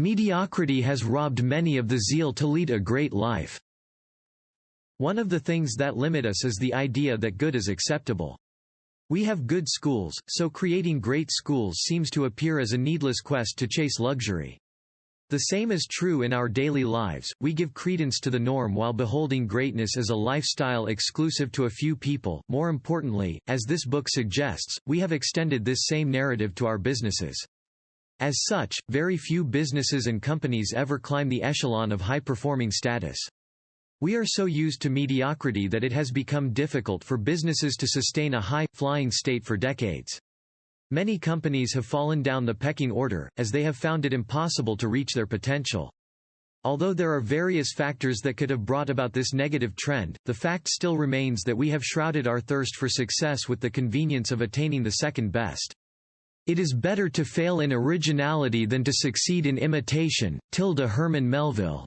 Mediocrity has robbed many of the zeal to lead a great life. One of the things that limit us is the idea that good is acceptable. We have good schools, so creating great schools seems to appear as a needless quest to chase luxury. The same is true in our daily lives. We give credence to the norm while beholding greatness as a lifestyle exclusive to a few people. More importantly, as this book suggests, we have extended this same narrative to our businesses. As such, very few businesses and companies ever climb the echelon of high-performing status. We are so used to mediocrity that it has become difficult for businesses to sustain a high-flying state for decades. Many companies have fallen down the pecking order, as they have found it impossible to reach their potential. Although there are various factors that could have brought about this negative trend, the fact still remains that we have shrouded our thirst for success with the convenience of attaining the second best. It is better to fail in originality than to succeed in imitation. Herman Melville.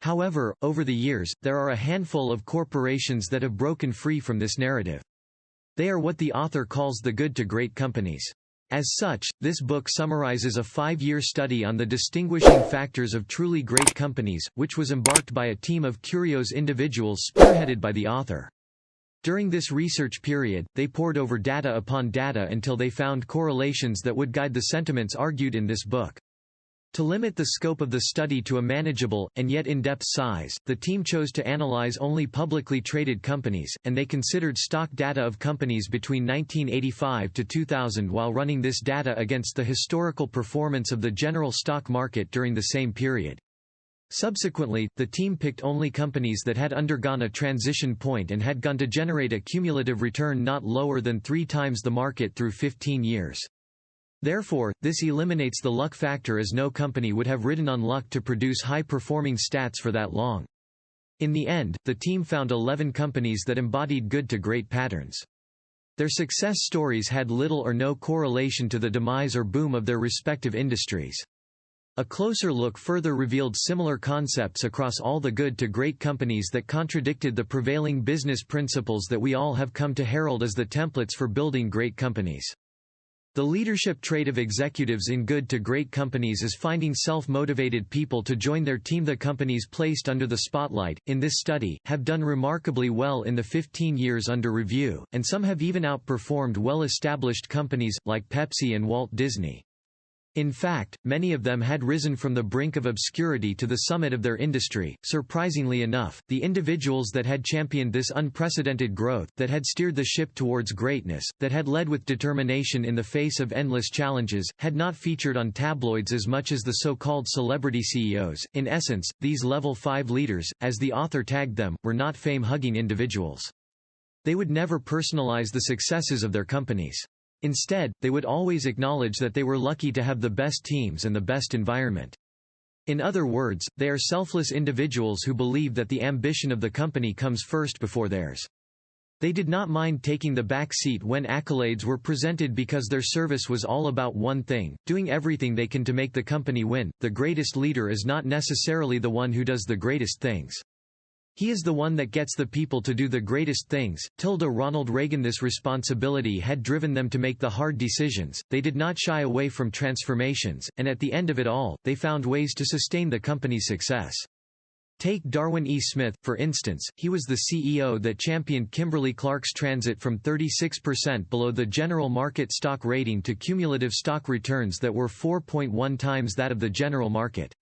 However, over the years, there are a handful of corporations that have broken free from this narrative. They are what the author calls the good to great companies. As such, this book summarizes a 5-year study on the distinguishing factors of truly great companies, which was embarked by a team of curious individuals spearheaded by the author. During this research period, they pored over data upon data until they found correlations that would guide the sentiments argued in this book. To limit the scope of the study to a manageable, and yet in-depth size, the team chose to analyze only publicly traded companies, and they considered stock data of companies between 1985 to 2000 while running this data against the historical performance of the general stock market during the same period. Subsequently, the team picked only companies that had undergone a transition point and had gone to generate a cumulative return not lower than 3 times the market through 15 years. Therefore, this eliminates the luck factor as no company would have ridden on luck to produce high-performing stats for that long. In the end, the team found 11 companies that embodied good to great patterns. Their success stories had little or no correlation to the demise or boom of their respective industries. A closer look further revealed similar concepts across all the good to great companies that contradicted the prevailing business principles that we all have come to herald as the templates for building great companies. The leadership trait of executives in good to great companies is finding self-motivated people to join their team. The companies placed under the spotlight, in this study, have done remarkably well in the 15 years under review, and some have even outperformed well-established companies, like Pepsi and Walt Disney. In fact, many of them had risen from the brink of obscurity to the summit of their industry. Surprisingly enough, the individuals that had championed this unprecedented growth, that had steered the ship towards greatness, that had led with determination in the face of endless challenges, had not featured on tabloids as much as the so-called celebrity CEOs. In essence, these level 5 leaders, as the author tagged them, were not fame-hugging individuals. They would never personalize the successes of their companies. Instead, they would always acknowledge that they were lucky to have the best teams and the best environment. In other words, they are selfless individuals who believe that the ambition of the company comes first before theirs. They did not mind taking the back seat when accolades were presented because their service was all about one thing, doing everything they can to make the company win. The greatest leader is not necessarily the one who does the greatest things. He is the one that gets the people to do the greatest things. Ronald Reagan. This responsibility had driven them to make the hard decisions. They did not shy away from transformations, and at the end of it all, they found ways to sustain the company's success. Take Darwin E. Smith, for instance. He was the CEO that championed Kimberly-Clark's transit from 36% below the general market stock rating to cumulative stock returns that were 4.1 times that of the general market.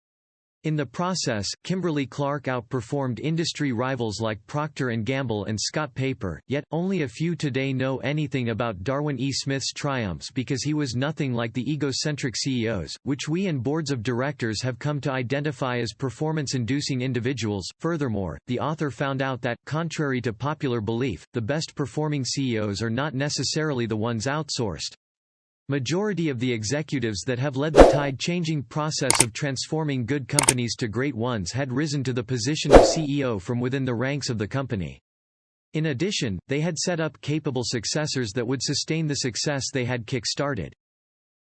In the process, Kimberly-Clark outperformed industry rivals like Procter & Gamble and Scott Paper, yet, only a few today know anything about Darwin E. Smith's triumphs because he was nothing like the egocentric CEOs, which we and boards of directors have come to identify as performance-inducing individuals. Furthermore, the author found out that, contrary to popular belief, the best-performing CEOs are not necessarily the ones outsourced. Majority of the executives that have led the tide-changing process of transforming good companies to great ones had risen to the position of CEO from within the ranks of the company. In addition, they had set up capable successors that would sustain the success they had kick-started.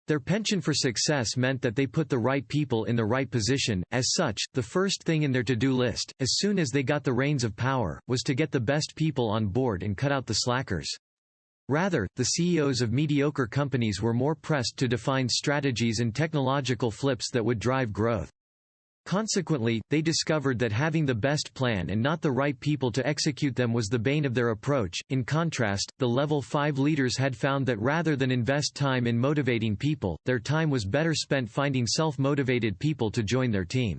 Their penchant for success meant that they put the right people in the right position. As such, the first thing in their to-do list, as soon as they got the reins of power, was to get the best people on board and cut out the slackers. Rather, the CEOs of mediocre companies were more pressed to define strategies and technological flips that would drive growth. Consequently, they discovered that having the best plan and not the right people to execute them was the bane of their approach. In contrast, the level 5 leaders had found that rather than invest time in motivating people, their time was better spent finding self-motivated people to join their team.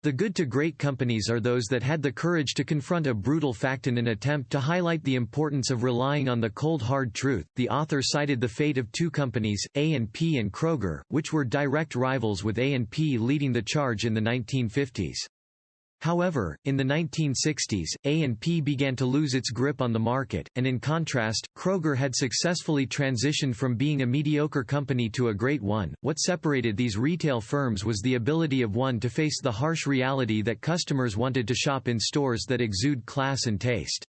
The good to great companies are those that had the courage to confront a brutal fact in an attempt to highlight the importance of relying on the cold hard truth. The author cited the fate of two companies, A&P and Kroger, which were direct rivals, with A&P leading the charge in the 1950s. However, in the 1960s, A&P began to lose its grip on the market, and in contrast, Kroger had successfully transitioned from being a mediocre company to a great one. What separated these retail firms was the ability of one to face the harsh reality that customers wanted to shop in stores that exude class and taste.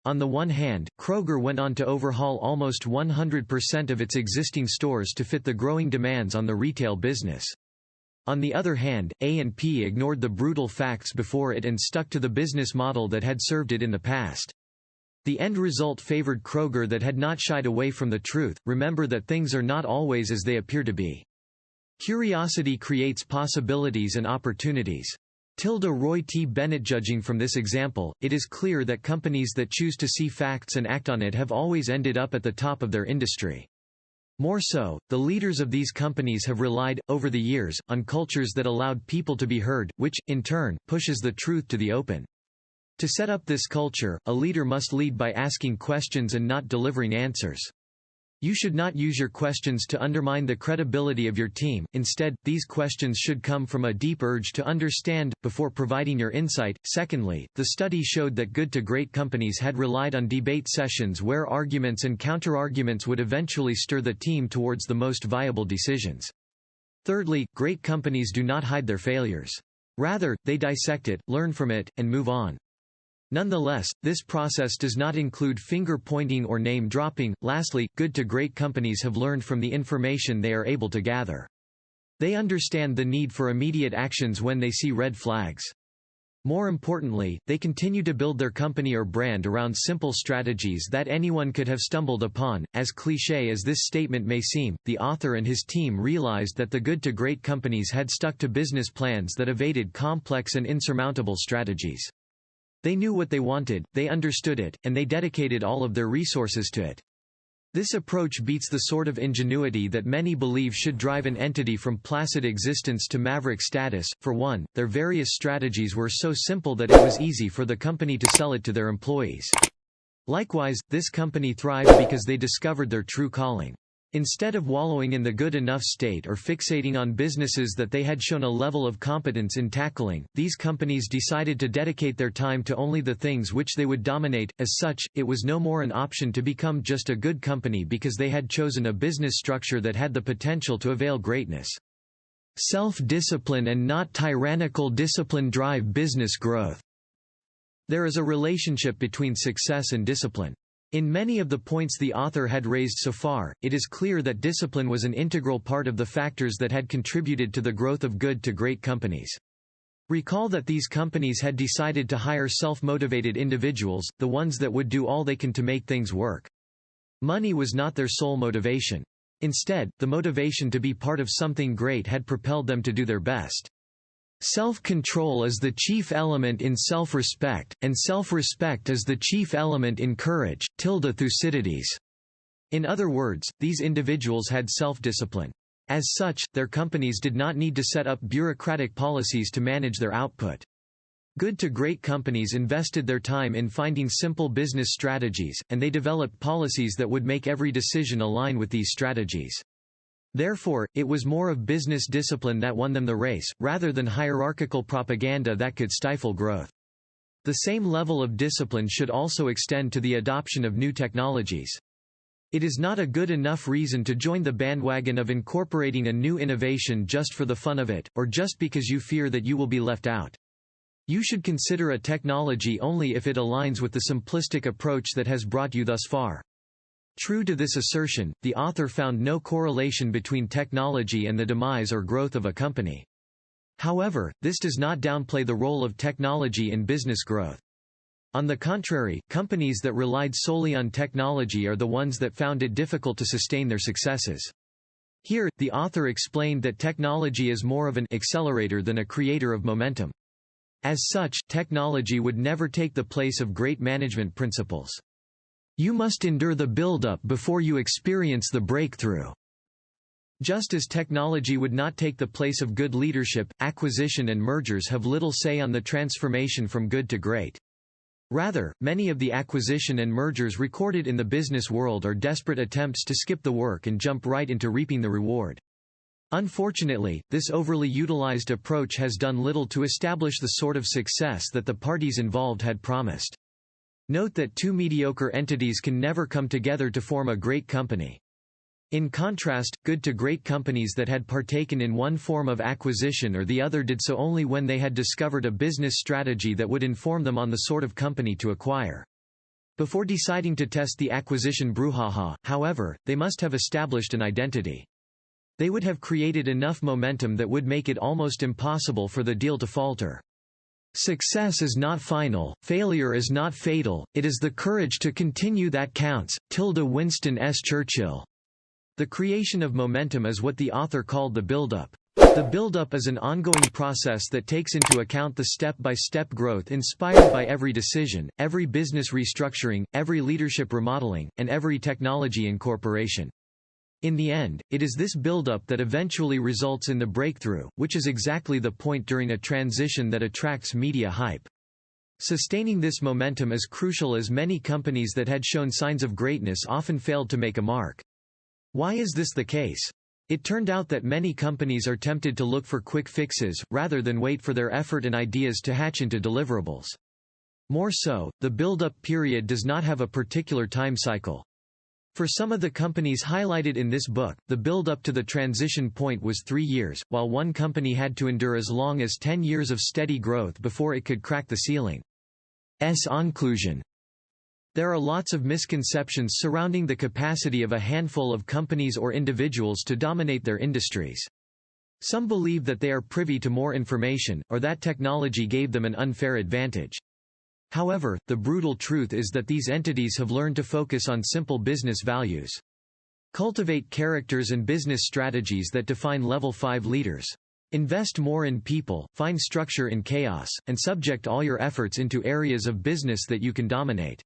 On the one hand, Kroger went on to overhaul almost 100% of its existing stores to fit the growing demands on the retail business. On the other hand, A&P ignored the brutal facts before it and stuck to the business model that had served it in the past. The end result favored Kroger that had not shied away from the truth. Remember that things are not always as they appear to be. Curiosity creates possibilities and opportunities. Roy T. Bennett. Judging from this example, it is clear that companies that choose to see facts and act on it have always ended up at the top of their industry. More so, the leaders of these companies have relied, over the years, on cultures that allowed people to be heard, which, in turn, pushes the truth to the open. To set up this culture, a leader must lead by asking questions and not delivering answers. You should not use your questions to undermine the credibility of your team. Instead, these questions should come from a deep urge to understand, before providing your insight. Secondly, the study showed that good to great companies had relied on debate sessions where arguments and counterarguments would eventually stir the team towards the most viable decisions. Thirdly, great companies do not hide their failures. Rather, they dissect it, learn from it, and move on. Nonetheless, this process does not include finger-pointing or name-dropping. Lastly, good to great companies have learned from the information they are able to gather. They understand the need for immediate actions when they see red flags. More importantly, they continue to build their company or brand around simple strategies that anyone could have stumbled upon. As cliché as this statement may seem, the author and his team realized that the good to great companies had stuck to business plans that evaded complex and insurmountable strategies. They knew what they wanted, they understood it, and they dedicated all of their resources to it. This approach beats the sort of ingenuity that many believe should drive an entity from placid existence to maverick status. For one, their various strategies were so simple that it was easy for the company to sell it to their employees. Likewise, this company thrived because they discovered their true calling. Instead of wallowing in the good enough state or fixating on businesses that they had shown a level of competence in tackling, these companies decided to dedicate their time to only the things which they would dominate. As such, it was no more an option to become just a good company because they had chosen a business structure that had the potential to avail greatness. Self-discipline and not tyrannical discipline drive business growth. There is a relationship between success and discipline. In many of the points the author had raised so far, it is clear that discipline was an integral part of the factors that had contributed to the growth of good to great companies. Recall that these companies had decided to hire self-motivated individuals, the ones that would do all they can to make things work. Money was not their sole motivation. Instead, the motivation to be part of something great had propelled them to do their best. Self-control is the chief element in self-respect, and self-respect is the chief element in courage. Thucydides. In other words, these individuals had self-discipline. As such, their companies did not need to set up bureaucratic policies to manage their output. Good to great companies invested their time in finding simple business strategies, and they developed policies that would make every decision align with these strategies. Therefore, it was more of business discipline that won them the race, rather than hierarchical propaganda that could stifle growth. The same level of discipline should also extend to the adoption of new technologies. It is not a good enough reason to join the bandwagon of incorporating a new innovation just for the fun of it, or just because you fear that you will be left out. You should consider a technology only if it aligns with the simplistic approach that has brought you thus far. True to this assertion, the author found no correlation between technology and the demise or growth of a company. However, this does not downplay the role of technology in business growth. On the contrary, companies that relied solely on technology are the ones that found it difficult to sustain their successes. Here, the author explained that technology is more of an accelerator than a creator of momentum. As such, technology would never take the place of great management principles. You must endure the build-up before you experience the breakthrough. Just as technology would not take the place of good leadership, acquisition and mergers have little say on the transformation from good to great. Rather, many of the acquisition and mergers recorded in the business world are desperate attempts to skip the work and jump right into reaping the reward. Unfortunately, this overly utilized approach has done little to establish the sort of success that the parties involved had promised. Note that two mediocre entities can never come together to form a great company. In contrast, good to great companies that had partaken in one form of acquisition or the other did so only when they had discovered a business strategy that would inform them on the sort of company to acquire. Before deciding to test the acquisition brouhaha, however, they must have established an identity. They would have created enough momentum that would make it almost impossible for the deal to falter. Success is not final, failure is not fatal, it is the courage to continue that counts. Winston S. Churchill. The creation of momentum is what the author called the build-up. The build-up is an ongoing process that takes into account the step-by-step growth inspired by every decision, every business restructuring, every leadership remodeling, and every technology incorporation. In the end, it is this build-up that eventually results in the breakthrough, which is exactly the point during a transition that attracts media hype. Sustaining this momentum is crucial, as many companies that had shown signs of greatness often failed to make a mark. Why is this the case? It turned out that many companies are tempted to look for quick fixes, rather than wait for their effort and ideas to hatch into deliverables. More so, the build-up period does not have a particular time cycle. For some of the companies highlighted in this book, the build-up to the transition point was 3 years, while one company had to endure as long as 10 years of steady growth before it could crack the ceiling. Conclusion. There are lots of misconceptions surrounding the capacity of a handful of companies or individuals to dominate their industries. Some believe that they are privy to more information, or that technology gave them an unfair advantage. However, the brutal truth is that these entities have learned to focus on simple business values. Cultivate characters and business strategies that define level 5 leaders. Invest more in people, find structure in chaos, and subject all your efforts into areas of business that you can dominate.